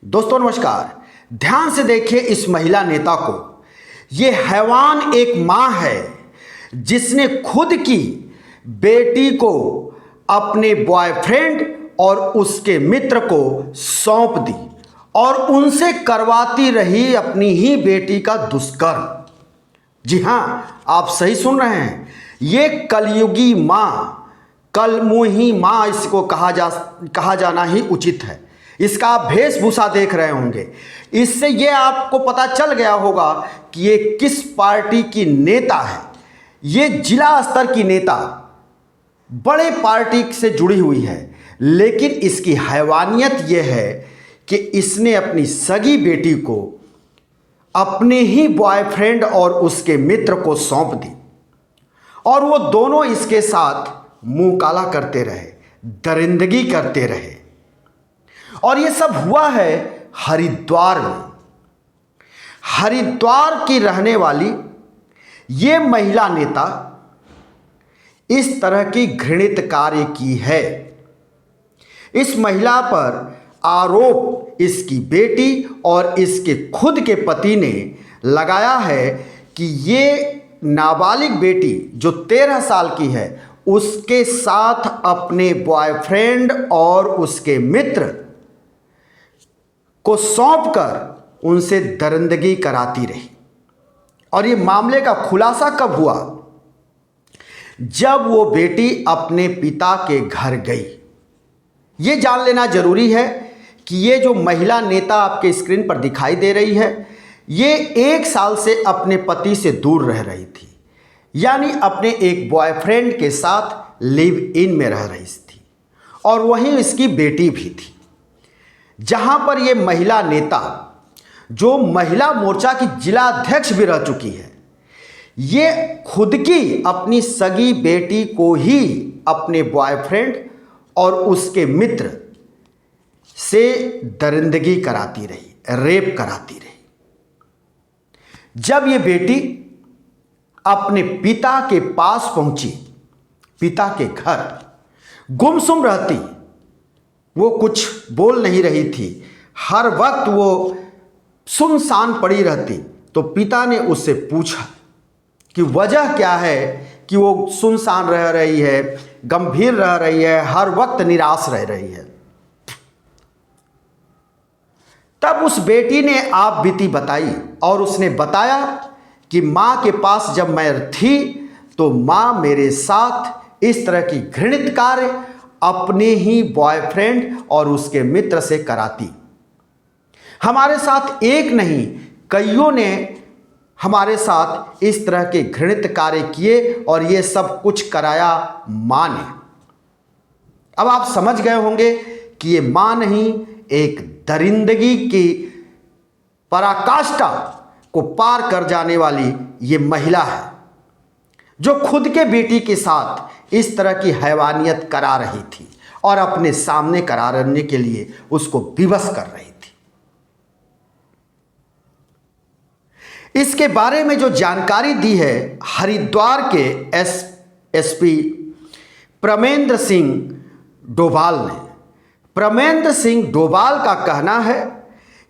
दोस्तों नमस्कार। ध्यान से देखिए इस महिला नेता को। ये हैवान एक मां है जिसने खुद की बेटी को अपने बॉयफ्रेंड और उसके मित्र को सौंप दी और उनसे करवाती रही अपनी ही बेटी का दुष्कर्म। जी हां, आप सही सुन रहे हैं। ये कलयुगी मां, कलमुही मां इसको कहा जाना ही उचित है। इसका आप वेशभूषा देख रहे होंगे, इससे ये आपको पता चल गया होगा कि ये किस पार्टी की नेता है। ये जिला स्तर की नेता, बड़े पार्टी से जुड़ी हुई है, लेकिन इसकी हैवानियत ये है कि इसने अपनी सगी बेटी को अपने ही बॉयफ्रेंड और उसके मित्र को सौंप दी और वो दोनों इसके साथ मुंह काला करते रहे, दरिंदगी करते रहे। और ये सब हुआ है हरिद्वार में। हरिद्वार की रहने वाली ये महिला नेता इस तरह की घृणित कार्य की है। इस महिला पर आरोप इसकी बेटी और इसके खुद के पति ने लगाया है कि ये नाबालिग बेटी जो 13 साल की है उसके साथ अपने बॉयफ्रेंड और उसके मित्र को सौंपकर उनसे दरिंदगी कराती रही। और ये मामले का खुलासा कब हुआ? जब वो बेटी अपने पिता के घर गई। ये जान लेना जरूरी है कि ये जो महिला नेता आपके स्क्रीन पर दिखाई दे रही है, ये 1 साल से अपने पति से दूर रह रही थी, यानी अपने एक बॉयफ्रेंड के साथ लिव इन में रह रही थी और वहीं इसकी बेटी भी थी। जहां पर ये महिला नेता, जो महिला मोर्चा की जिला अध्यक्ष भी रह चुकी है, ये खुद की अपनी सगी बेटी को ही अपने बॉयफ्रेंड और उसके मित्र से दरिंदगी कराती रही, रेप कराती रही। जब ये बेटी अपने पिता के पास पहुंची, पिता के घर, गुमसुम रहती, वो कुछ बोल नहीं रही थी, हर वक्त वो सुनसान पड़ी रहती, तो पिता ने उससे पूछा कि वजह क्या है कि वो सुनसान रह रही है, गंभीर रह रही है, हर वक्त निराश रह रही है। तब उस बेटी ने आप बीती बताई और उसने बताया कि मां के पास जब मैं थी तो मां मेरे साथ इस तरह की घृणित कार्य अपने ही बॉयफ्रेंड और उसके मित्र से कराती। हमारे साथ एक नहीं, कईयों ने हमारे साथ इस तरह के घृणित कार्य किए और ये सब कुछ कराया मां ने। अब आप समझ गए होंगे कि ये मां नहीं, एक दरिंदगी की पराकाष्ठा को पार कर जाने वाली ये महिला है, जो खुद के बेटी के साथ इस तरह की हैवानियत करा रही थी और अपने सामने कराने के लिए उसको विवश कर रही थी। इसके बारे में जो जानकारी दी है हरिद्वार के एसपी प्रमेंद्र सिंह डोभाल ने। प्रमेंद्र सिंह डोभाल का कहना है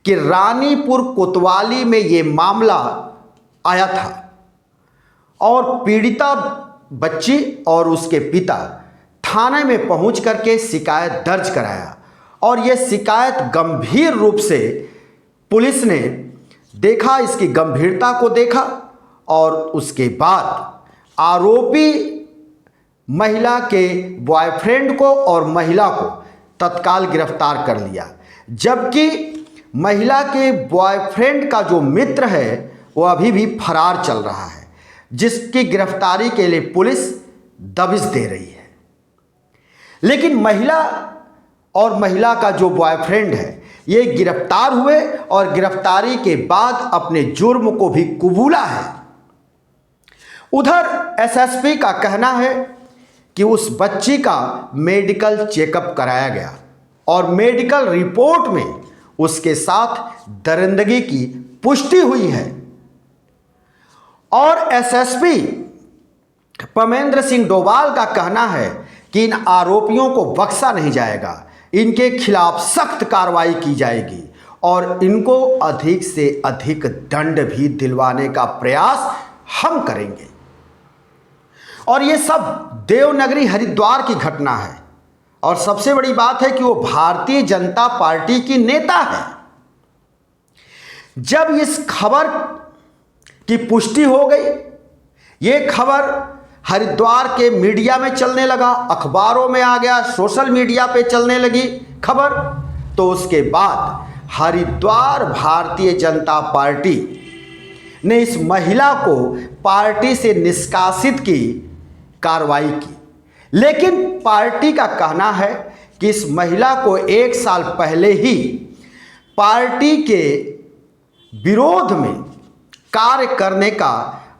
कि रानीपुर कोतवाली में ये मामला आया था और पीड़िता बच्ची और उसके पिता थाने में पहुंच करके शिकायत दर्ज कराया और यह शिकायत गंभीर रूप से पुलिस ने देखा, इसकी गंभीरता को देखा और उसके बाद आरोपी महिला के बॉयफ्रेंड को और महिला को तत्काल गिरफ्तार कर लिया। जबकि महिला के बॉयफ्रेंड का जो मित्र है वो अभी भी फरार चल रहा है, जिसकी गिरफ्तारी के लिए पुलिस दबिश दे रही है। लेकिन महिला और महिला का जो बॉयफ्रेंड है ये गिरफ्तार हुए और गिरफ्तारी के बाद अपने जुर्म को भी कबूला है। उधर एसएसपी का कहना है कि उस बच्ची का मेडिकल चेकअप कराया गया और मेडिकल रिपोर्ट में उसके साथ दरिंदगी की पुष्टि हुई है। और एसएसपी प्रमेंद्र सिंह डोभाल का कहना है कि इन आरोपियों को बख्शा नहीं जाएगा, इनके खिलाफ सख्त कार्रवाई की जाएगी और इनको अधिक से अधिक दंड भी दिलवाने का प्रयास हम करेंगे। और ये सब देवनगरी हरिद्वार की घटना है और सबसे बड़ी बात है कि वो भारतीय जनता पार्टी की नेता है। जब इस खबर की पुष्टि हो गई, ये खबर हरिद्वार के मीडिया में चलने लगा, अखबारों में आ गया, सोशल मीडिया पे चलने लगी खबर, तो उसके बाद हरिद्वार भारतीय जनता पार्टी ने इस महिला को पार्टी से निष्कासित की कार्रवाई की। लेकिन पार्टी का कहना है कि इस महिला को 1 साल पहले ही पार्टी के विरोध में कार्य करने का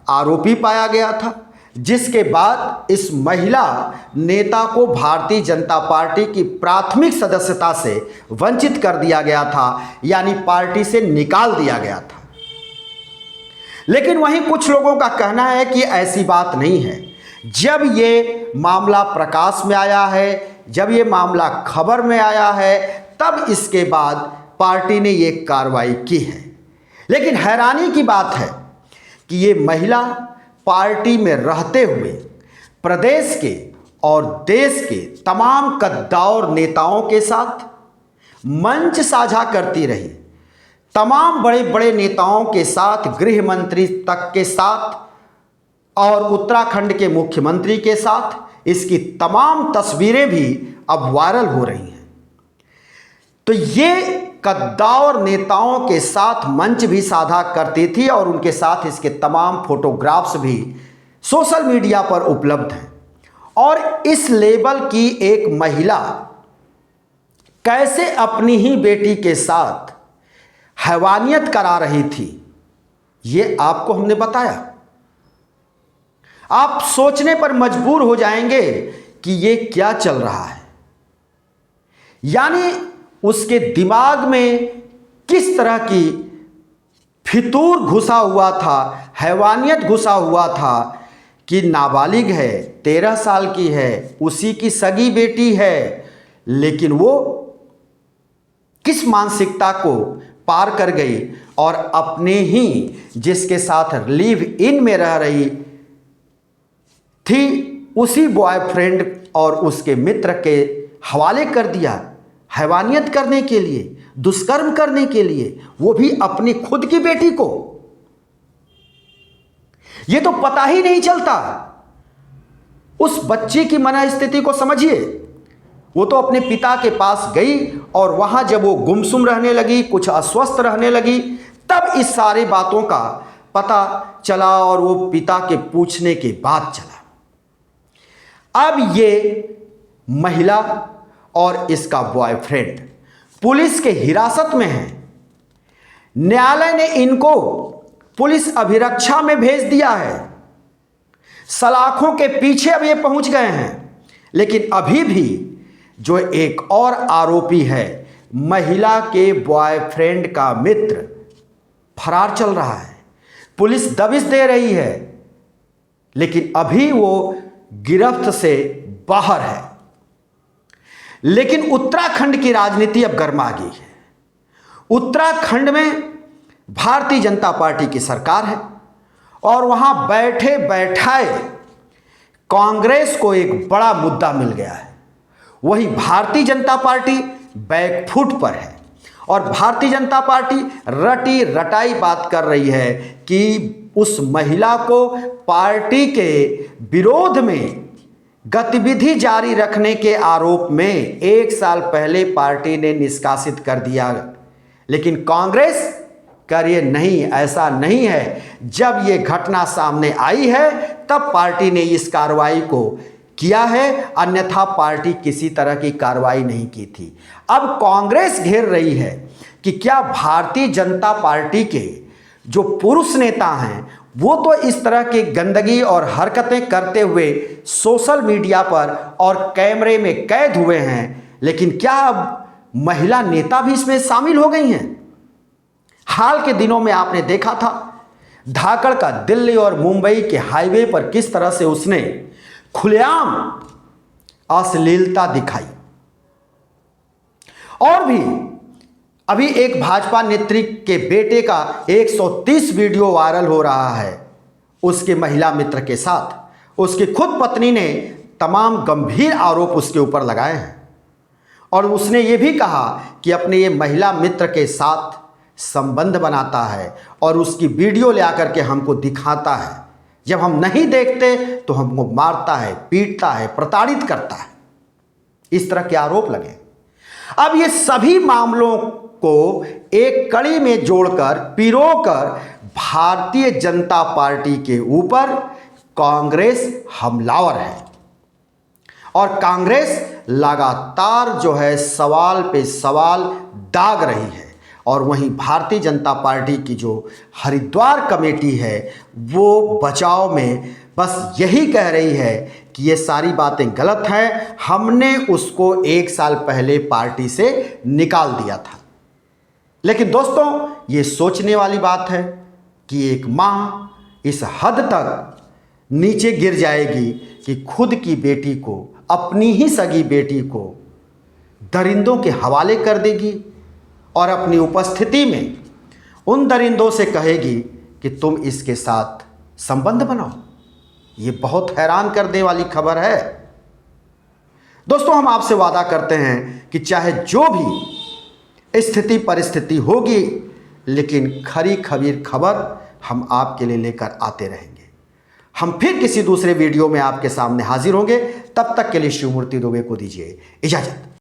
आरोपी पाया गया था, जिसके बाद इस महिला नेता को भारतीय जनता पार्टी की प्राथमिक सदस्यता से वंचित कर दिया गया था, यानी पार्टी से निकाल दिया गया था। लेकिन वहीं कुछ लोगों का कहना है कि ऐसी बात नहीं है। जब ये मामला प्रकाश में आया है, जब ये मामला खबर में आया है, तब इसके बाद पार्टी ने ये कार्रवाई की है। लेकिन हैरानी की बात है कि ये महिला पार्टी में रहते हुए प्रदेश के और देश के तमाम कद्दावर नेताओं के साथ मंच साझा करती रही, तमाम बड़े बड़े नेताओं के साथ, गृह मंत्री तक के साथ और उत्तराखंड के मुख्यमंत्री के साथ इसकी तमाम तस्वीरें भी अब वायरल हो रही हैं। तो ये कद्दावर नेताओं के साथ मंच भी साझा करती थी और उनके साथ इसके तमाम फोटोग्राफ्स भी सोशल मीडिया पर उपलब्ध हैं। और इस लेवल की एक महिला कैसे अपनी ही बेटी के साथ हैवानियत करा रही थी, ये आपको हमने बताया। आप सोचने पर मजबूर हो जाएंगे कि ये क्या चल रहा है, यानी उसके दिमाग में किस तरह की फितूर घुसा हुआ था, हैवानियत घुसा हुआ था कि नाबालिग है, 13 साल की है, उसी की सगी बेटी है, लेकिन वो किस मानसिकता को पार कर गई और अपने ही जिसके साथ लिव इन में रह रही थी उसी बॉयफ्रेंड और उसके मित्र के हवाले कर दिया हैवानियत करने के लिए, दुष्कर्म करने के लिए, वो भी अपनी खुद की बेटी को। ये तो पता ही नहीं चलता। उस बच्ची की मनस्थिति को समझिए। वो तो अपने पिता के पास गई और वहां जब वो गुमसुम रहने लगी, कुछ अस्वस्थ रहने लगी, तब इस सारी बातों का पता चला और वो पिता के पूछने के बाद चला। अब ये महिला और इसका बॉयफ्रेंड पुलिस के हिरासत में है। न्यायालय ने इनको पुलिस अभिरक्षा में भेज दिया है। सलाखों के पीछे अब ये पहुंच गए हैं। लेकिन अभी भी जो एक और आरोपी है, महिला के बॉयफ्रेंड का मित्र, फरार चल रहा है। पुलिस दबिश दे रही है, लेकिन अभी वो गिरफ्त से बाहर है। लेकिन उत्तराखंड की राजनीति अब गर्मा गई है। उत्तराखंड में भारतीय जनता पार्टी की सरकार है और वहां बैठे बैठाए कांग्रेस को एक बड़ा मुद्दा मिल गया है। वही भारतीय जनता पार्टी बैकफुट पर है और भारतीय जनता पार्टी रटी रटाई बात कर रही है कि उस महिला को पार्टी के विरोध में गतिविधि जारी रखने के आरोप में 1 साल पहले पार्टी ने निष्कासित कर दिया। लेकिन कांग्रेस कर ये नहीं, ऐसा नहीं है। जब ये घटना सामने आई है तब पार्टी ने इस कार्रवाई को किया है, अन्यथा पार्टी किसी तरह की कार्रवाई नहीं की थी। अब कांग्रेस घेर रही है कि क्या भारतीय जनता पार्टी के जो पुरुष नेता हैं वो तो इस तरह की गंदगी और हरकतें करते हुए सोशल मीडिया पर और कैमरे में कैद हुए हैं, लेकिन क्या अब महिला नेता भी इसमें शामिल हो गई हैं? हाल के दिनों में आपने देखा था धाकड़ का दिल्ली और मुंबई के हाईवे पर किस तरह से उसने खुलेआम अश्लीलता दिखाई। और भी अभी एक भाजपा नेत्री के बेटे का 130 वीडियो वायरल हो रहा है उसके महिला मित्र के साथ। उसकी खुद पत्नी ने तमाम गंभीर आरोप उसके ऊपर लगाए हैं और उसने ये भी कहा कि अपने ये महिला मित्र के साथ संबंध बनाता है और उसकी वीडियो ले आकर के हमको दिखाता है। जब हम नहीं देखते तो हमको मारता है, पीटता है, प्रताड़ित करता है। इस तरह के आरोप लगे। अब ये सभी मामलों को एक कड़ी में जोड़कर पिरोकर भारतीय जनता पार्टी के ऊपर कांग्रेस हमलावर है और कांग्रेस लगातार जो है सवाल पे सवाल दाग रही है। और वहीं भारतीय जनता पार्टी की जो हरिद्वार कमेटी है वो बचाव में बस यही कह रही है कि ये सारी बातें गलत हैं, हमने उसको 1 साल पहले पार्टी से निकाल दिया था। लेकिन दोस्तों ये सोचने वाली बात है कि एक माँ इस हद तक नीचे गिर जाएगी कि खुद की बेटी को, अपनी ही सगी बेटी को दरिंदों के हवाले कर देगी और अपनी उपस्थिति में उन दरिंदों से कहेगी कि तुम इसके साथ संबंध बनाओ। ये बहुत हैरान कर देने वाली खबर है। दोस्तों हम आपसे वादा करते हैं कि चाहे जो भी स्थिति परिस्थिति होगी, लेकिन खरी खबीर खबर हम आपके लिए लेकर आते रहेंगे। हम फिर किसी दूसरे वीडियो में आपके सामने हाजिर होंगे। तब तक के लिए शिवमूर्ति दुबे को दीजिए इजाजत।